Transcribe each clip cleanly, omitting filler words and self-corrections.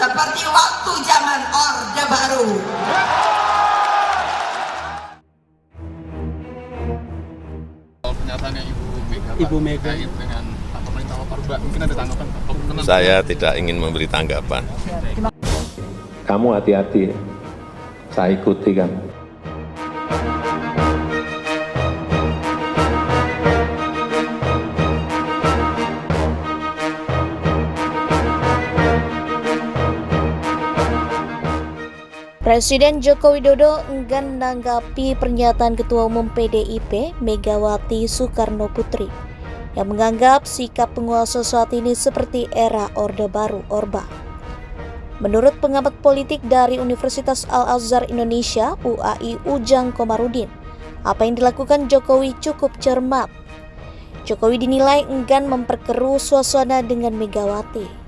seperti waktu zaman Orde Baru. Pernyataannya Ibu Mega terkait dengan pemerintah Orba, mungkin ada tanggapan Pak? Saya tidak ingin memberi tanggapan. Kamu hati-hati, saya ikuti kan. Presiden Joko Widodo enggan menanggapi pernyataan Ketua Umum PDIP Megawati Soekarno Putri yang menganggap sikap penguasa saat ini seperti era Orde Baru Orba. Menurut pengamat politik dari Universitas Al-Azhar Indonesia UAI Ujang Komarudin, apa yang dilakukan Jokowi cukup cermat. Jokowi dinilai enggan memperkeruh suasana dengan Megawati.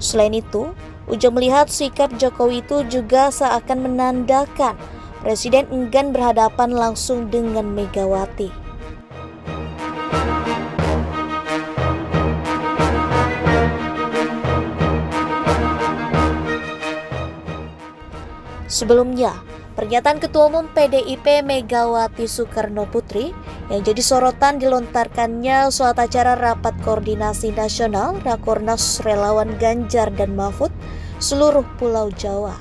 Selain itu, Ujang melihat sikap Jokowi itu juga seakan menandakan Presiden enggan berhadapan langsung dengan Megawati. Sebelumnya, pernyataan Ketua Umum PDIP Megawati Soekarno Putri yang jadi sorotan dilontarkannya saat acara Rapat Koordinasi Nasional Rakornas Relawan Ganjar dan Mahfud seluruh Pulau Jawa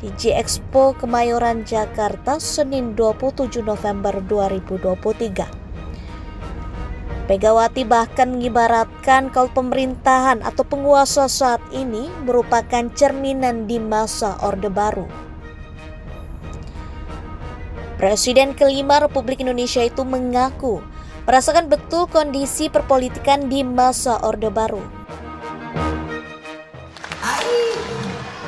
di J-Expo Kemayoran Jakarta Senin 27 November 2023. Megawati bahkan mengibaratkan kalau pemerintahan atau penguasa saat ini merupakan cerminan di masa Orde Baru. Presiden kelima Republik Indonesia itu mengaku merasakan betul kondisi perpolitikan di masa Orde Baru.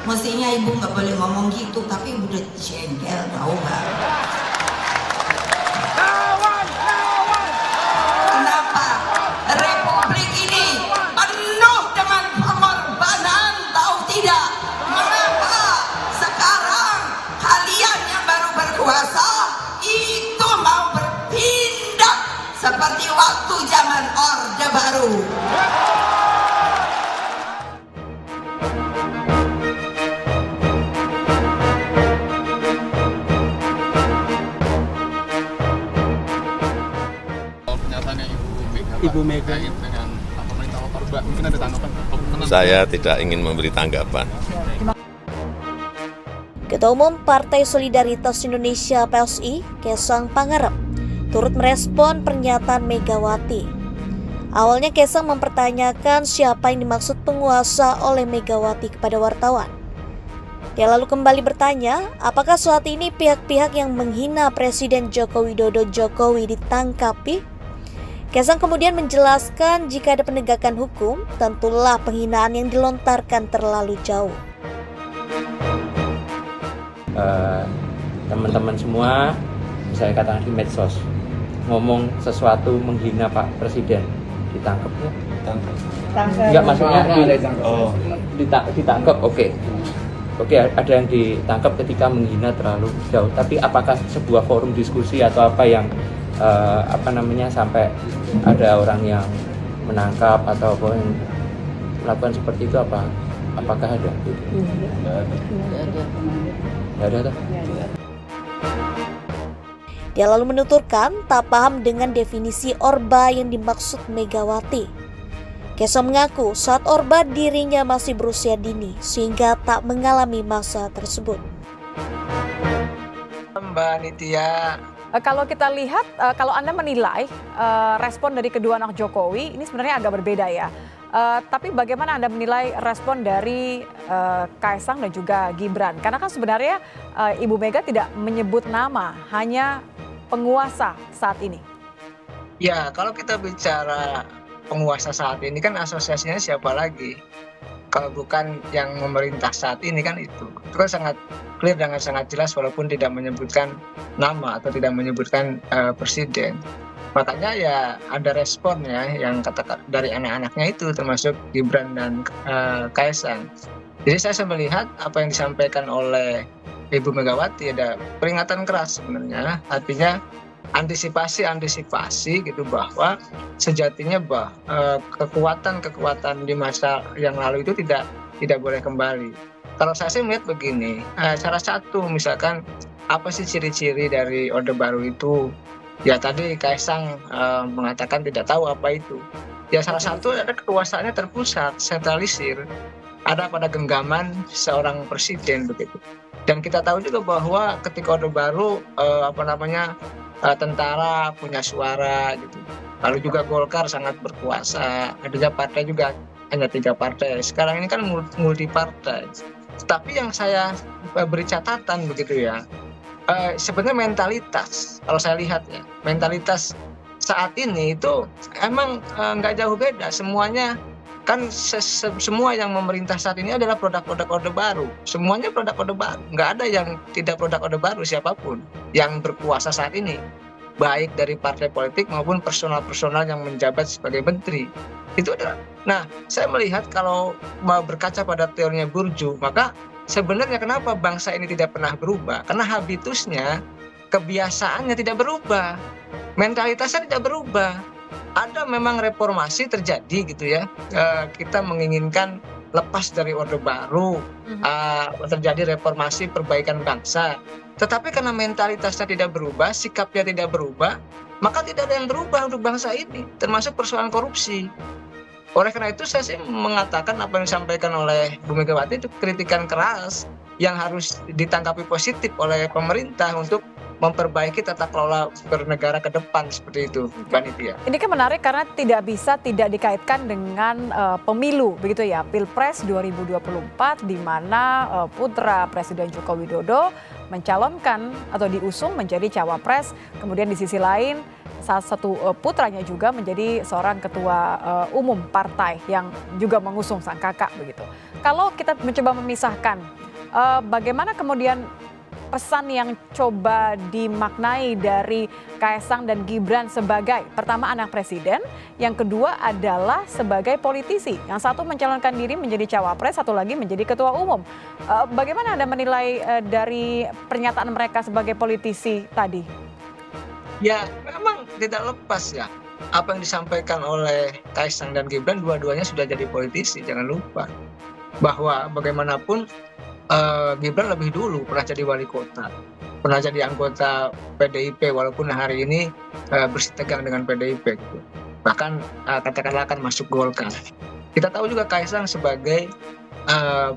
Mestinya ibu nggak boleh ngomong gitu, tapi udah jengkel tahu nggak? Kenapa Republik ini penuh dengan pengorbanan, tahu tidak? Mengapa sekarang kalian yang baru berkuasa itu mau bertindak seperti waktu zaman Orde Baru? Ibu Mega terkait dengan pemerintah Orba, mungkin ada tanggapan Pak? Saya tidak ingin memberi tanggapan. Ketua Umum Partai Solidaritas Indonesia PSI, Kaesang Pangarep, turut merespon pernyataan Megawati. Awalnya Kaesang mempertanyakan siapa yang dimaksud penguasa oleh Megawati kepada wartawan. Dia lalu kembali bertanya, apakah saat ini pihak-pihak yang menghina Presiden Joko Widodo Jokowi ditangkapi? Kaesang kemudian menjelaskan jika ada penegakan hukum, tentulah penghinaan yang dilontarkan terlalu jauh. Teman-teman semua, saya katakan di medsos, ngomong sesuatu menghina Pak Presiden, ditangkap ya? Enggak, maksudnya ditangkap, oke, ada yang ditangkap ketika menghina terlalu jauh. Tapi apakah sebuah forum diskusi atau apa yang sampai ada orang yang menangkap atau apa yang melakukan seperti itu, apakah ada? Nggak ada. Dia lalu menuturkan tak paham dengan definisi Orba yang dimaksud Megawati. Kaesang mengaku saat Orba dirinya masih berusia dini sehingga tak mengalami masa tersebut. Mbak Nitya, kalau kita lihat, kalau Anda menilai respon dari kedua anak Jokowi ini sebenarnya agak berbeda ya. Tapi bagaimana Anda menilai respon dari Kaesang dan juga Gibran? Karena kan sebenarnya Ibu Mega tidak menyebut nama, hanya penguasa saat ini. ya kalau kita bicara penguasa saat ini kan asosiasinya siapa lagi? Kalau bukan yang memerintah saat ini kan itu kan sangat clear dan sangat jelas walaupun tidak menyebutkan nama atau tidak menyebutkan presiden. Makanya ya ada respon ya yang kata dari anak-anaknya itu termasuk Gibran dan Kaesang. Jadi saya melihat apa yang disampaikan oleh Ibu Megawati, ada peringatan keras sebenarnya, artinya antisipasi gitu bahwa sejatinya kekuatan di masa yang lalu itu tidak boleh kembali. Kalau saya sih melihat begini, salah satu misalkan apa sih ciri-ciri dari Orde Baru itu? Ya tadi Kaisang mengatakan tidak tahu apa itu. Ya salah satu ada kekuasaannya terpusat, sentralisir, ada pada genggaman seorang presiden begitu. Dan kita tahu juga bahwa ketika Orde Baru tentara punya suara gitu. Lalu juga Golkar sangat berkuasa, ada partai juga hanya 3 partai. Sekarang ini kan multi partai. Tapi yang saya beri catatan begitu ya, sebenarnya mentalitas, kalau saya lihat ya, mentalitas saat ini itu emang nggak jauh beda. Semuanya kan semua yang memerintah saat ini adalah produk-produk Orde Baru. Semuanya produk Orde Baru. Nggak ada yang tidak produk Orde Baru siapapun yang berkuasa saat ini, baik dari partai politik maupun personal-personal yang menjabat sebagai menteri. Itu adalah. Nah, saya melihat kalau mau berkaca pada teorinya Bourdieu, maka sebenarnya kenapa bangsa ini tidak pernah berubah? Karena habitusnya, kebiasaannya tidak berubah, mentalitasnya tidak berubah. Ada memang reformasi terjadi gitu ya, kita menginginkan lepas dari Orde Baru, terjadi reformasi perbaikan bangsa. Tetapi karena mentalitasnya tidak berubah, sikapnya tidak berubah, maka tidak ada yang berubah untuk bangsa ini, termasuk persoalan korupsi. Oleh karena itu saya sih mengatakan apa yang disampaikan oleh Bu Megawati itu kritikan keras yang harus ditanggapi positif oleh pemerintah untuk memperbaiki tata kelola bernegara ke depan seperti itu, Mbak Nitya. Ini kan menarik karena tidak bisa tidak dikaitkan dengan pemilu begitu ya, Pilpres 2024 di mana putra Presiden Joko Widodo mencalonkan atau diusung menjadi cawapres, kemudian di sisi lain salah satu putranya juga menjadi seorang ketua umum partai yang juga mengusung sang kakak begitu. Kalau kita mencoba memisahkan, bagaimana kemudian pesan yang coba dimaknai dari Kaisang dan Gibran sebagai pertama anak presiden, yang kedua adalah sebagai politisi. Yang satu mencalonkan diri menjadi cawapres, satu lagi menjadi ketua umum. Bagaimana Anda menilai dari pernyataan mereka sebagai politisi tadi? Ya, memang tidak lepas ya. Apa yang disampaikan oleh Kaisang dan Gibran, dua-duanya sudah jadi politisi, jangan lupa. Bahwa bagaimanapun Gibran lebih dulu pernah jadi wali kota, pernah jadi anggota PDIP walaupun hari ini bersitegang dengan PDIP gitu. Bahkan katakanlah akan masuk Golkar. Kita tahu juga Kaisang sebagai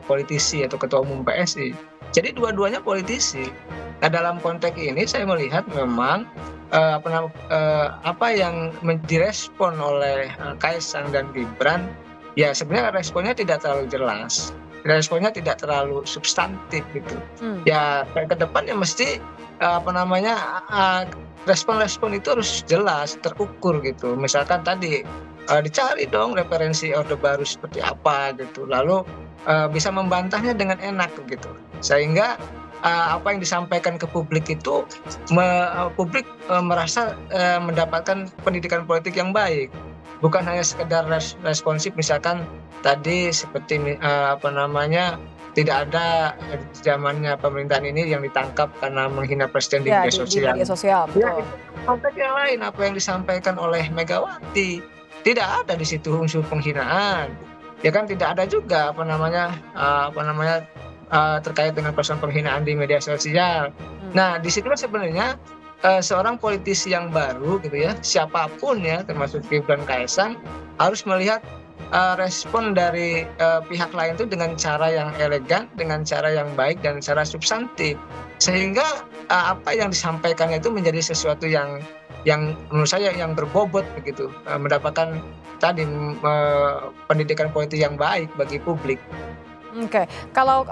politisi atau ketua umum PSI. Jadi dua-duanya politisi. Nah dalam konteks ini saya melihat memang apa yang direspon oleh Kaisang dan Gibran, ya sebenarnya responnya tidak terlalu jelas. Responnya tidak terlalu substantif gitu. Ya ke depan ya mesti respon-respon itu harus jelas, terukur gitu. Misalkan tadi dicari dong referensi Orde Baru seperti apa gitu. Lalu bisa membantahnya dengan enak gitu. Sehingga apa yang disampaikan ke publik itu publik merasa mendapatkan pendidikan politik yang baik. Bukan hanya sekedar responsif, misalkan tadi seperti tidak ada zamannya pemerintahan ini yang ditangkap karena menghina presiden di media sosial. Di media sosial, betul. Ya, konteks yang lain apa yang disampaikan oleh Megawati, tidak ada di situ unsur penghinaan. Ya kan tidak ada juga terkait dengan persoalan penghinaan di media sosial. Nah, di situ sebenarnya seorang politisi yang baru gitu ya, siapapun ya termasuk Gibran Kaisang harus melihat respon dari pihak lain itu dengan cara yang elegan, dengan cara yang baik dan cara substantif, sehingga apa yang disampaikannya itu menjadi sesuatu yang menurut saya yang berbobot begitu, mendapatkan tadi pendidikan politik yang baik bagi publik. Oke, kalau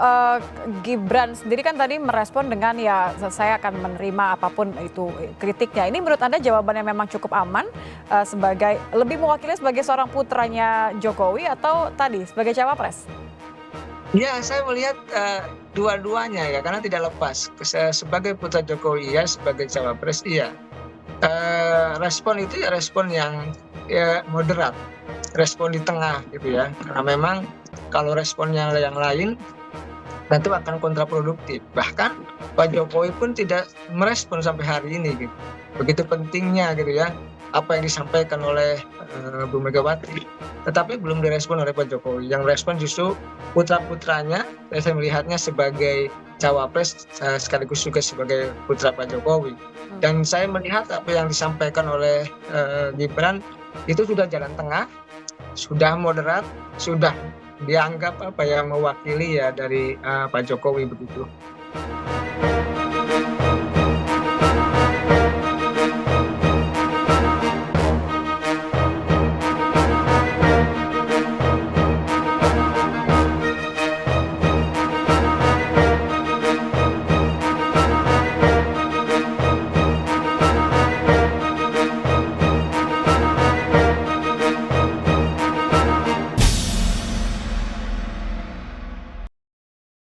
Gibran sendiri kan tadi merespon dengan ya saya akan menerima apapun itu kritiknya. Ini menurut Anda jawabannya memang cukup aman sebagai lebih mewakili sebagai seorang putranya Jokowi atau tadi sebagai cawapres? Ya, saya melihat dua-duanya ya, karena tidak lepas. Sebagai putra Jokowi ya, sebagai cawapres iya. Respon itu ya respon yang ya moderat, respon di tengah gitu ya. Karena memang kalau responnya yang lain Dan itu akan kontraproduktif. Bahkan Pak Jokowi pun tidak merespon sampai hari ini gitu. Begitu pentingnya gitu ya apa yang disampaikan oleh Bu Megawati, tetapi belum direspon oleh Pak Jokowi. Yang respon justru putra-putranya, saya melihatnya sebagai cawapres sekaligus juga sebagai putra Pak Jokowi. Dan saya melihat apa yang disampaikan oleh Gibran itu sudah jalan tengah, sudah moderat, sudah dianggap apa yang mewakili ya dari Pak Jokowi begitu.